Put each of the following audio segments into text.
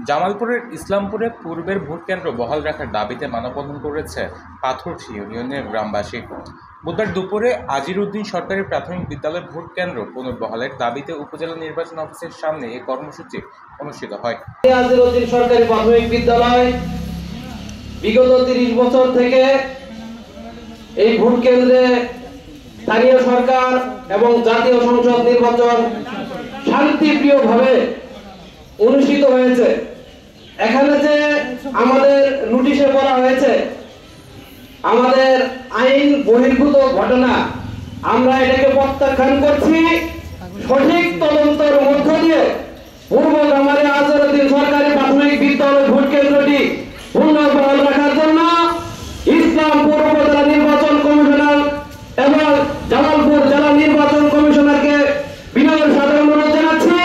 জামালপুরের ইসলামপুরে পূর্বের ভোট কেন্দ্র বহাল রাখার দাবিতে মানববন্ধন করেছে পাথরছি ইউনিয়নের গ্রামবাসী। বুধবার দুপুরে আজিরউদ্দিন সরকারি প্রাথমিক বিদ্যালয়ের ভোট কেন্দ্র পুনর্বহালের দাবিতে উপজেলা নির্বাচন অফিসের সামনে এই কর্মসূচি অনুষ্ঠিত হয়। আজিরউদ্দিন সরকারি প্রাথমিক বিদ্যালয় বিগত ৩০ বছর থেকে এই ভোট কেন্দ্রে স্থানীয় সরকার এবং জাতীয় সংসদ নির্বাচন শান্তিপ্রিয়ভাবে অনুষ্ঠিত হয়েছে। এখানে যে আমাদের নোটিশে বলা হয়েছে আমাদের আইন বহির্ভূত ঘটনা, আমরা এটাকে প্রত্যাখ্যান করছি। সঠিক তদন্তের মধ্য দিয়ে পূর্ব গ্রামের আজিরউদ্দিন সরকারি প্রাথমিক বিদ্যালয় ভোট কেন্দ্রটি পুনর্বহাল রাখার জন্য ইসলামপুর উপজেলা নির্বাচন কমিশনার এবং জামালপুর জেলা নির্বাচন কমিশনারকে বিনয়ের সাথে অনুরোধ জানাচ্ছি,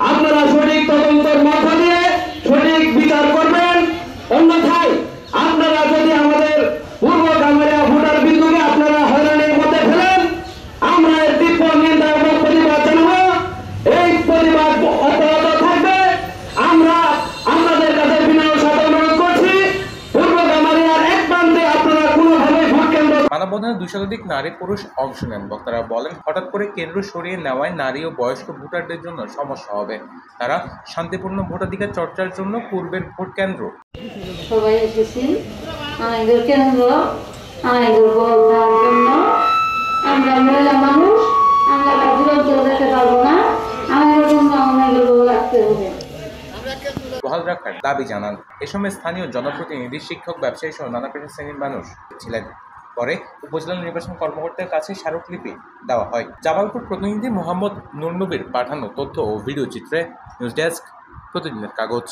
আপনারা সঠিক তদন্তের মধ্য দিয়ে সঠিক বিচার করবেন। অন্যথায় আপনারা যদি আমাদের পূর্ব গ্রামের ভোটার বিন্দুকে আপনারা হয়রানির মধ্যে ফেলেন, আমরা এর তীব্র নিন্দা এবং প্রতিবাদ জানাবো। এই প্রতিবাদ অব্যাহত থাকবে। আমরা আপনাদের কাছে বিনয়ের সাথে অনুরোধ করছি, পূর্ব গ্রামের এক প্রান্তে আপনারা কোনোভাবে ভোট কেন্দ্র। মানববন্ধনে 200 শতাধিক নারী পুরুষ অংশ নেন। বক্তারা বলেন, হঠাৎ করে কেন্দ্র সরিয়ে নেওয়ায় নারী ও বয়স্ক ভোটারদের জন্য সমস্যা হবে। তারা শান্তিপূর্ণ ভোটাধিকার চর্চার জন্য পূর্বের ভোট কেন্দ্র সবাই এসেছি আমাদের কেন্দ্র আমাদের ভোট দেওয়ার জন্য। আমরা মহিলা মানুষ, আমরা দূরত্ব যেতে পারবো না, আমাদের জন্য আমাদের ভোট রাখতে হবে। বহাল রাখার দাবি জানান। এ সময় স্থানীয় জনপ্রতিনিধি, শিক্ষক, ব্যবসায়ী সহ নানা পেশার শ্রেণীর মানুষ ছিলেন। পরে উপজেলা নির্বাচন কর্মকর্তার কাছে স্মারকলিপি দেওয়া হয়। জামালপুর প্রতিনিধি মোহাম্মদ নুরনবীর পাঠানো তথ্য ও ভিডিও চিত্রে নিউজ ডেস্ক, প্রতিদিনের কাগজ।